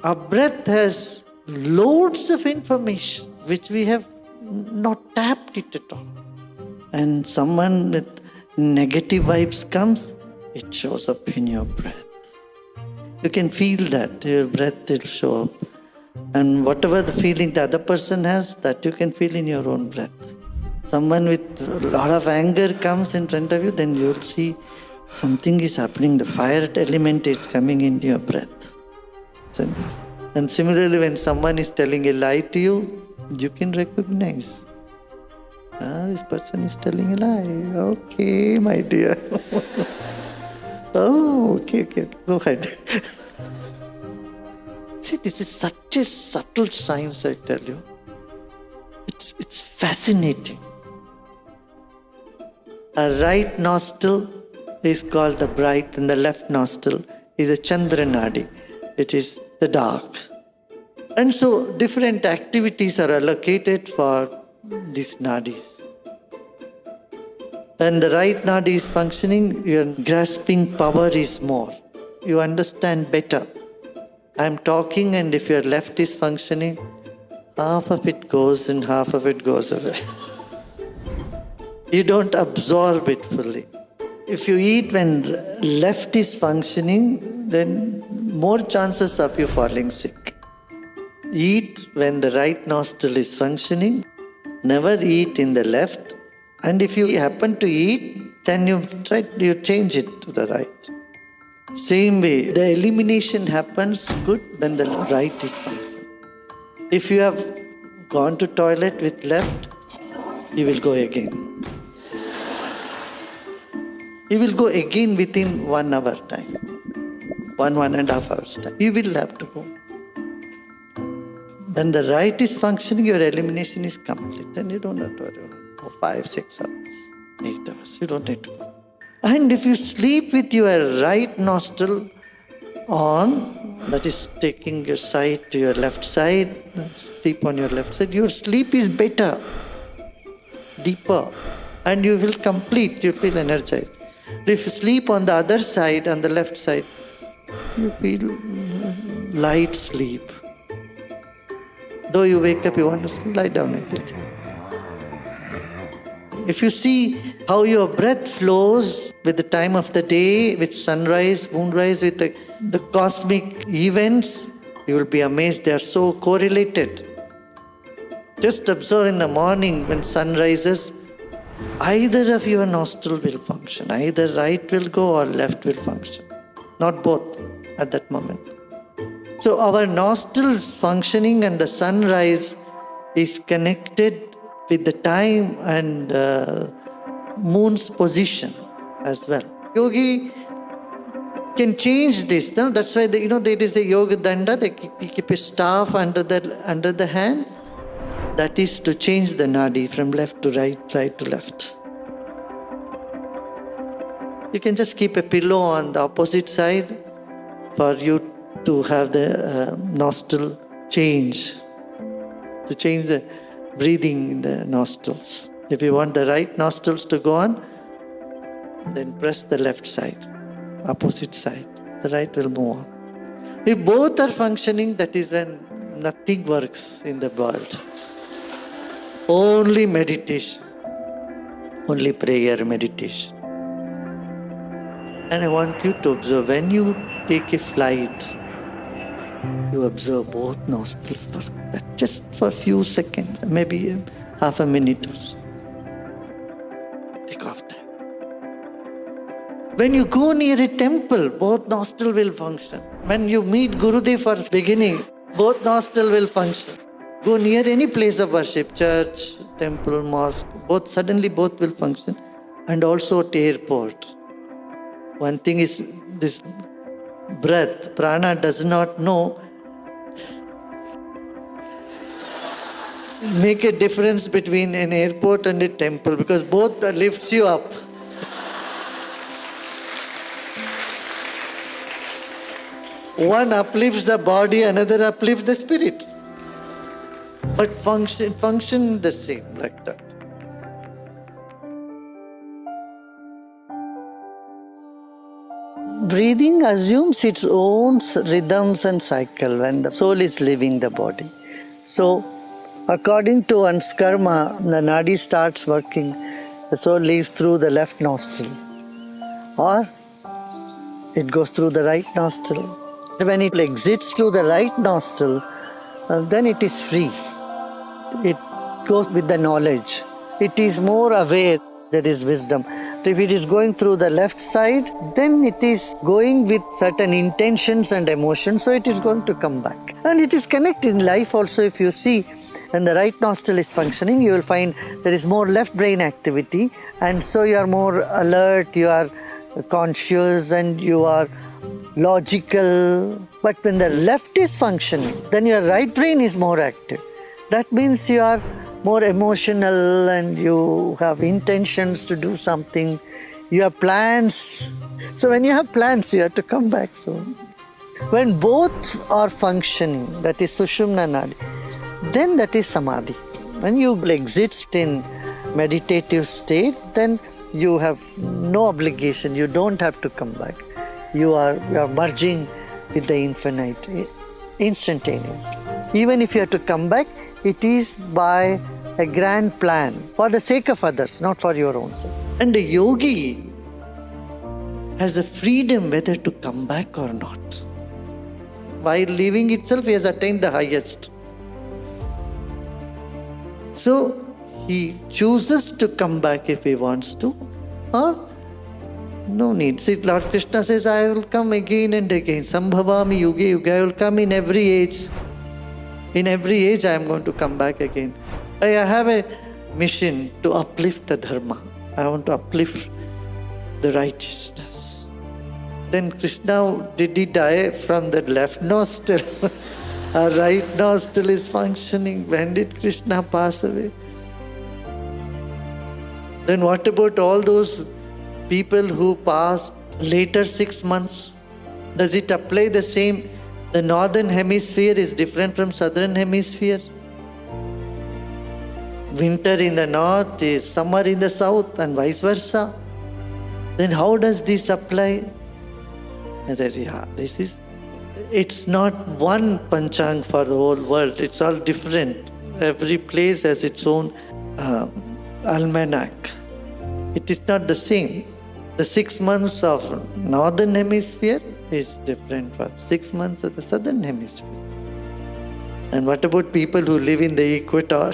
Our breath has loads of information which we have not tapped it at all. And someone with negative vibes comes, it shows up in your breath. You can feel that, your breath will show up. And whatever the feeling the other person has, that you can feel in your own breath. Someone with a lot of anger comes in front of you, then you'll see something is happening. The fire element is coming into your breath. And similarly, when someone is telling a lie to you, you can recognize. This person is telling a lie. Okay, my dear. Oh, okay, go ahead. See, this is such a subtle science, I tell you. It's fascinating. A right nostril is called the bright and the left nostril is the Chandra Nadi. It is the dark. And so different activities are allocated for these nadis. When the right nadi is functioning, your grasping power is more. You understand better. I'm talking, and if your left is functioning, half of it goes and half of it goes away. You don't absorb it fully. If you eat when left is functioning, then more chances of you falling sick. Eat when the right nostril is functioning. Never eat in the left. And if you happen to eat, then you change it to the right. Same way, the elimination happens good when the right is functioning. If you have gone to toilet with left, you will go again. You will go again within 1 hour time. 1.5 hours time. You will have to go. When the right is functioning, your elimination is complete. Then you don't have to worry for 5, 6 hours, 8 hours. You don't need to go. And if you sleep with your right nostril on, that is taking your side to your left side, sleep on your left side, your sleep is better, deeper, and you will complete, you feel energized. If you sleep on the other side, on the left side, you feel light sleep. Though you wake up, you want to lie down again. If you see how your breath flows with the time of the day, with sunrise, moonrise, with the cosmic events, you will be amazed. They are so correlated. Just observe in the morning when sun rises, either of your nostril will function. Either right will go or left will function. Not both at that moment. So our nostrils functioning and the sunrise is connected with the time and moon's position as well. Yogi can change this. No? That's why there is a yoga danda. They keep a staff under the hand. That is to change the nadi from left to right, right to left. You can just keep a pillow on the opposite side for you to have the nostril change, to change the breathing in the nostrils. If you want the right nostrils to go on, then press the left side, opposite side. The right will move on. If both are functioning, that is when nothing works in the world. Only meditation, only prayer, meditation. And I want you to observe, when you take a flight, you observe both nostrils for that, just for a few seconds, maybe half a minute or so. Take off time. When you go near a temple, both nostrils will function. When you meet Gurudev for beginning, both nostrils will function. Go near any place of worship, church, temple, mosque, suddenly both will function. And also at airport. One thing is this breath, prana does not know, make a difference between an airport and a temple, because both lifts you up. One uplifts the body, another uplifts the spirit. But function the same, like that. Breathing assumes its own rhythms and cycle when the soul is leaving the body. So, according to one's karma, the nadi starts working, the soul leaves through the left nostril, or it goes through the right nostril. When it exits through the right nostril, then it is free. It goes with the knowledge. It is more aware. That is wisdom. If it is going through the left side, then it is going with certain intentions and emotions, so it is going to come back. And it is connected in life also. If you see, when the right nostril is functioning, you will find there is more left brain activity, and so you are more alert, you are conscious, and you are logical. But when the left is functioning, then your right brain is more active. That means you are more emotional and you have intentions to do something. You have plans. So when you have plans, you have to come back. So when both are functioning, that is Sushumna Nadi, then that is Samadhi. When you exit in meditative state, then you have no obligation. You don't have to come back. You are merging with the infinite instantaneously. Even if you have to come back, it is by a grand plan for the sake of others, not for your own sake. And a yogi has a freedom whether to come back or not. While leaving itself, he has attained the highest. So he chooses to come back if he wants to, or no need. See, Lord Krishna says, I will come again and again. Sambhavami yuge yuge. I will come in every age. In every age, I am going to come back again. I have a mission to uplift the dharma. I want to uplift the righteousness. Then Krishna, did he die from the left nostril? Our right nostril is functioning. When did Krishna pass away? Then what about all those people who passed later 6 months? Does it apply the same? The northern hemisphere is different from southern hemisphere. Winter in the north is summer in the south and vice versa. Then how does this apply? As I say, it's not one panchang for the whole world. It's all different. Every place has its own almanac. It is not the same. The 6 months of northern hemisphere is different from 6 months of the southern hemisphere. And what about people who live in the equator?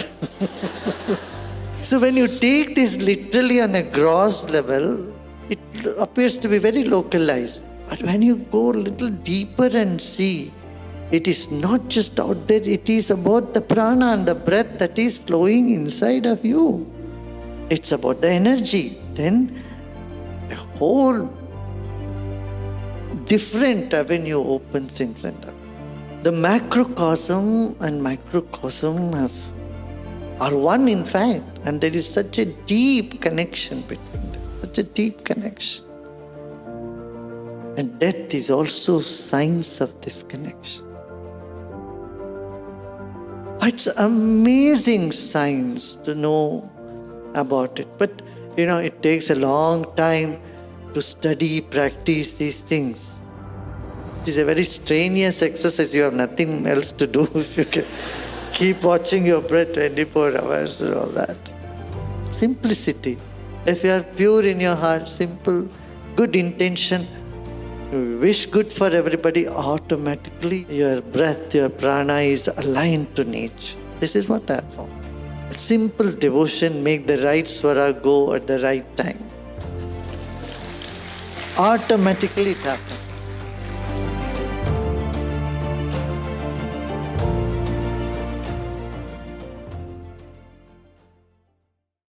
So when you take this literally on a gross level, it appears to be very localized. But when you go a little deeper and see, it is not just out there, it is about the prana and the breath that is flowing inside of you. It's about the energy. Then a whole different avenue opens in front of you. The macrocosm and microcosm are one in fact, and there is such a deep connection between them, such a deep connection. And death is also signs of this connection. It's amazing science to know about it, but it takes a long time to study, practice these things. It is a very strenuous exercise. You have nothing else to do if you can keep watching your breath 24 hours and all that. Simplicity. If you are pure in your heart, simple, good intention, you wish good for everybody, automatically your breath, your prana is aligned to nature. This is what I have found. A simple devotion make the right swara go at the right time. Automatically it happens.